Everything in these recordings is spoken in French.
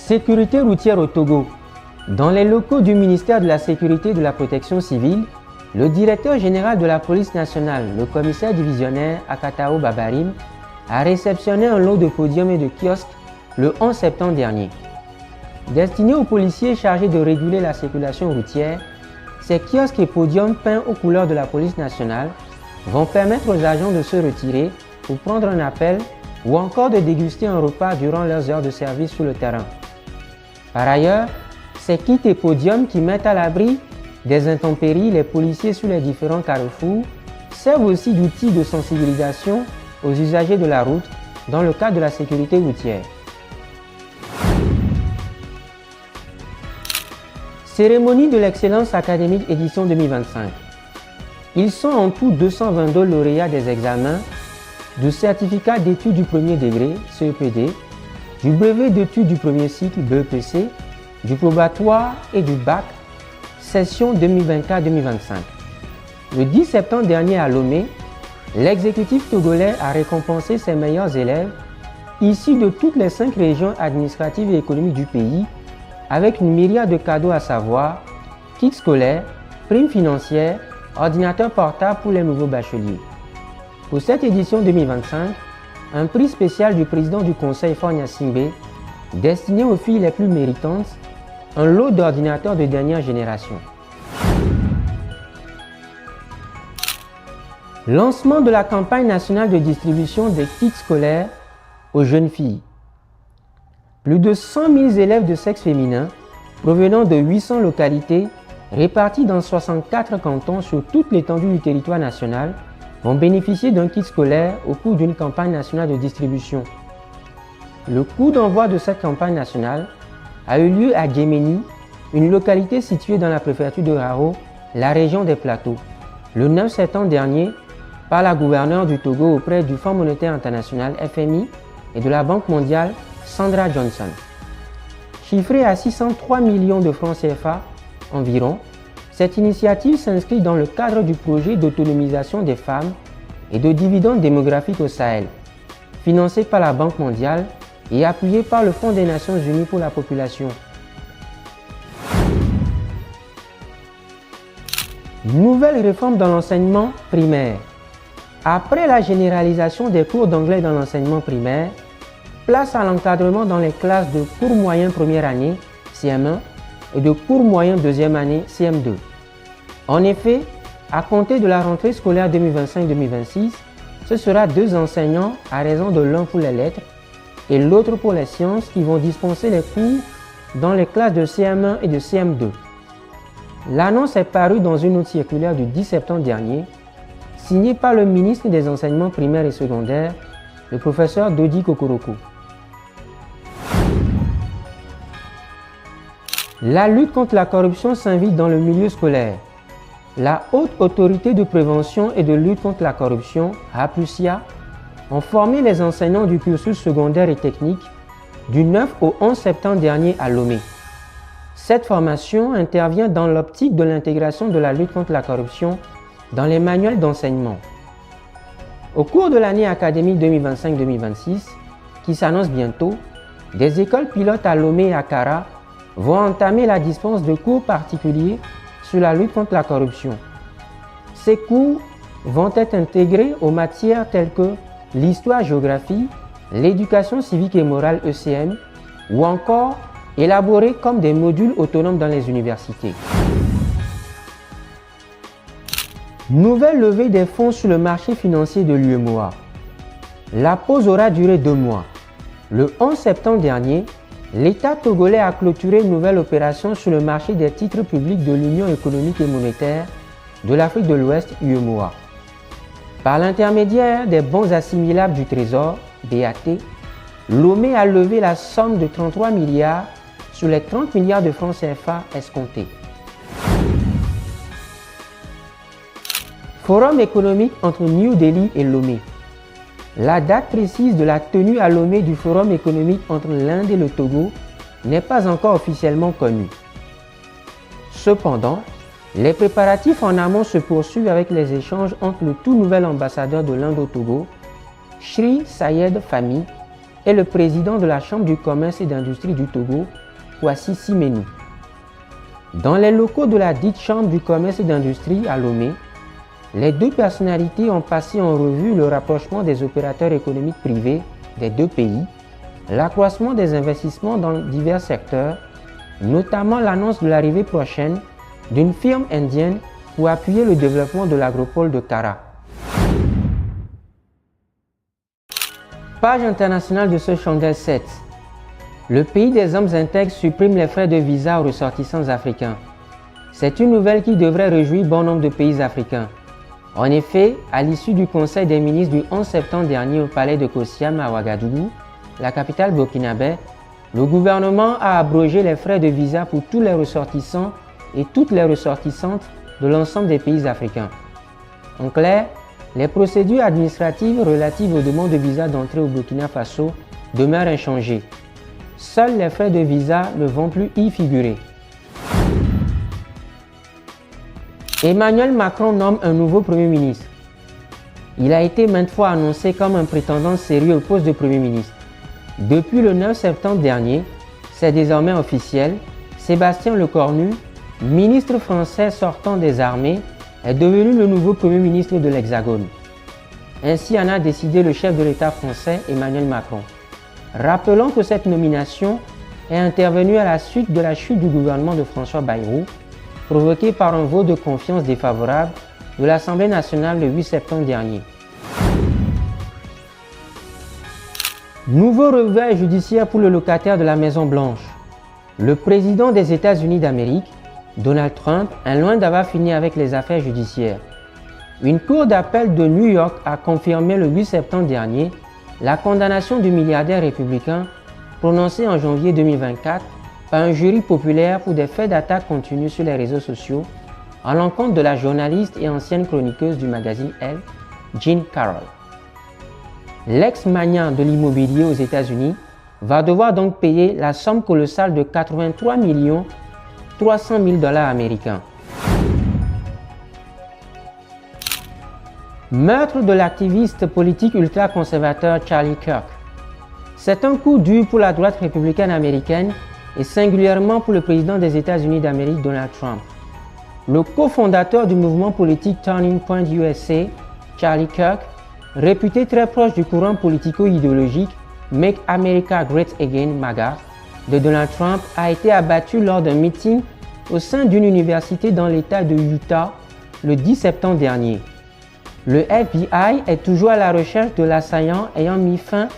Sécurité routière au Togo. Dans les locaux du ministère de la Sécurité et de la Protection civile, le directeur général de la police nationale, le commissaire divisionnaire Akatao Babarim, a réceptionné un lot de podiums et de kiosques le 11 septembre dernier. Destinés aux policiers chargés de réguler la circulation routière, ces kiosques et podiums peints aux couleurs de la police nationale vont permettre aux agents de se retirer pour prendre un appel ou encore de déguster un repas durant leurs heures de service sur le terrain. Par ailleurs, ces kits et podiums qui mettent à l'abri des intempéries les policiers sur les différents carrefours servent aussi d'outils de sensibilisation aux usagers de la route dans le cadre de la sécurité routière. Cérémonie de l'excellence académique édition 2025. Ils sont en tout 222 lauréats des examens du certificat d'études du premier degré, CEPD, du brevet d'études du premier cycle, BEPC, du probatoire et du bac, session 2024-2025. Le 10 septembre dernier à Lomé, l'exécutif togolais a récompensé ses meilleurs élèves issus de toutes les 5 régions administratives et économiques du pays avec une myriade de cadeaux à savoir kits scolaires, primes financières, ordinateurs portables pour les nouveaux bacheliers. Pour cette édition 2025, un prix spécial du président du conseil Fornia Simbe, destiné aux filles les plus méritantes, un lot d'ordinateurs de dernière génération. Lancement de la campagne nationale de distribution des kits scolaires aux jeunes filles. Plus de 100 000 élèves de sexe féminin provenant de 800 localités réparties dans 64 cantons sur toute l'étendue du territoire national vont bénéficier d'un kit scolaire au cours d'une campagne nationale de distribution. Le coup d'envoi de cette campagne nationale a eu lieu à Djéméni, une localité située dans la préfecture de Rao, la région des Plateaux, le 9 septembre dernier par la gouverneure du Togo auprès du Fonds monétaire international FMI et de la Banque mondiale Sandra Johnson. Chiffrée à 603 millions de francs CFA environ, cette initiative s'inscrit dans le cadre du projet d'autonomisation des femmes et de dividendes démographiques au Sahel, financé par la Banque mondiale et appuyé par le Fonds des Nations Unies pour la population. Nouvelle réforme dans l'enseignement primaire. Après la généralisation des cours d'anglais dans l'enseignement primaire, place à l'encadrement dans les classes de cours moyen première année, CM1, et de cours moyen deuxième année, CM2. En effet, à compter de la rentrée scolaire 2025-2026, ce sera 2 enseignants à raison de l'un pour les lettres et l'autre pour les sciences qui vont dispenser les cours dans les classes de CM1 et de CM2. L'annonce est parue dans une note circulaire du 10 septembre dernier, signée par le ministre des Enseignements primaires et secondaires, le professeur Dodi Kokoroko. La lutte contre la corruption s'invite dans le milieu scolaire. La Haute Autorité de prévention et de lutte contre la corruption, HAPLUSIA, ont formé les enseignants du cursus secondaire et technique du 9 au 11 septembre dernier à Lomé. Cette formation intervient dans l'optique de l'intégration de la lutte contre la corruption dans les manuels d'enseignement. Au cours de l'année académique 2025-2026, qui s'annonce bientôt, des écoles pilotes à Lomé et à Kara vont entamer la dispense de cours particuliers sur la lutte contre la corruption. Ces cours vont être intégrés aux matières telles que l'histoire-géographie, l'éducation civique et morale ECM ou encore élaborés comme des modules autonomes dans les universités. Nouvelle levée des fonds sur le marché financier de l'UEMOA. La pause aura duré 2 mois. Le 11 septembre dernier, l'État togolais a clôturé une nouvelle opération sur le marché des titres publics de l'Union économique et monétaire de l'Afrique de l'Ouest UEMOA. Par l'intermédiaire des bons assimilables du Trésor, BAT, Lomé a levé la somme de 33 milliards sur les 30 milliards de francs CFA escomptés. Forum économique entre New Delhi et Lomé. La date précise de la tenue à Lomé du forum économique entre l'Inde et le Togo n'est pas encore officiellement connue. Cependant, les préparatifs en amont se poursuivent avec les échanges entre le tout nouvel ambassadeur de l'Inde au Togo, Shri Sayed Fahmy, et le président de la Chambre du commerce et d'industrie du Togo, Kwasi Simenou. Dans les locaux de la dite Chambre du commerce et d'industrie à Lomé, les deux personnalités ont passé en revue le rapprochement des opérateurs économiques privés des deux pays, l'accroissement des investissements dans divers secteurs, notamment l'annonce de l'arrivée prochaine d'une firme indienne pour appuyer le développement de l'agropole de Kara. Page internationale de ce Shanghai 7. Le pays des hommes intègres supprime les frais de visa aux ressortissants africains. C'est une nouvelle qui devrait réjouir bon nombre de pays africains. En effet, à l'issue du Conseil des ministres du 11 septembre dernier au palais de Kosiam à Ouagadougou, la capitale burkinabé, le gouvernement a abrogé les frais de visa pour tous les ressortissants et toutes les ressortissantes de l'ensemble des pays africains. En clair, les procédures administratives relatives aux demandes de visa d'entrée au Burkina Faso demeurent inchangées. Seuls les frais de visa ne vont plus y figurer. Emmanuel Macron nomme un nouveau Premier ministre. Il a été maintes fois annoncé comme un prétendant sérieux au poste de Premier ministre. Depuis le 9 septembre dernier, c'est désormais officiel, Sébastien Lecornu, ministre français sortant des armées, est devenu le nouveau Premier ministre de l'Hexagone. Ainsi en a décidé le chef de l'État français, Emmanuel Macron. Rappelons que cette nomination est intervenue à la suite de la chute du gouvernement de François Bayrou, provoquée par un vote de confiance défavorable de l'Assemblée nationale le 8 septembre dernier. Nouveau revers judiciaire pour le locataire de la Maison Blanche. Le président des États-Unis d'Amérique, Donald Trump, est loin d'avoir fini avec les affaires judiciaires. Une cour d'appel de New York a confirmé le 8 septembre dernier la condamnation du milliardaire républicain prononcée en janvier 2024 par un jury populaire pour des faits d'attaque continue sur les réseaux sociaux à l'encontre de la journaliste et ancienne chroniqueuse du magazine Elle, Jean Carroll. L'ex-magnat de l'immobilier aux États-Unis va devoir donc payer la somme colossale de 83 300 000 $ américains. Meurtre de l'activiste politique ultra-conservateur Charlie Kirk. C'est un coup dur pour la droite républicaine américaine et singulièrement pour le président des États-Unis d'Amérique, Donald Trump. Le cofondateur du mouvement politique Turning Point USA, Charlie Kirk, réputé très proche du courant politico-idéologique Make America Great Again, MAGA, de Donald Trump, a été abattu lors d'un meeting au sein d'une université dans l'État de Utah le 10 septembre dernier. Le FBI est toujours à la recherche de l'assaillant ayant mis fin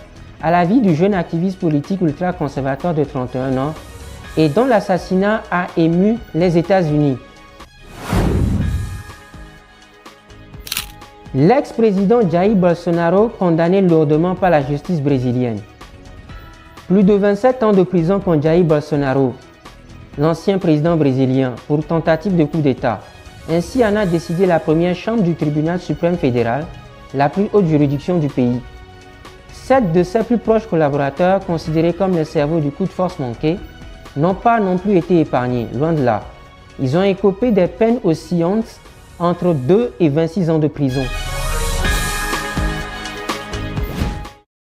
à la vie du jeune activiste politique ultra-conservateur de 31 ans et dont l'assassinat a ému les États-Unis. L'ex-président Jair Bolsonaro condamné lourdement par la justice brésilienne. Plus de 27 ans de prison contre Jair Bolsonaro, l'ancien président brésilien, pour tentative de coup d'État. Ainsi en a décidé la première chambre du tribunal suprême fédéral, la plus haute juridiction du pays. 7 de ses plus proches collaborateurs, considérés comme les cerveaux du coup de force manqué, n'ont pas non plus été épargnés, loin de là. Ils ont écopé des peines oscillantes entre 2 et 26 ans de prison.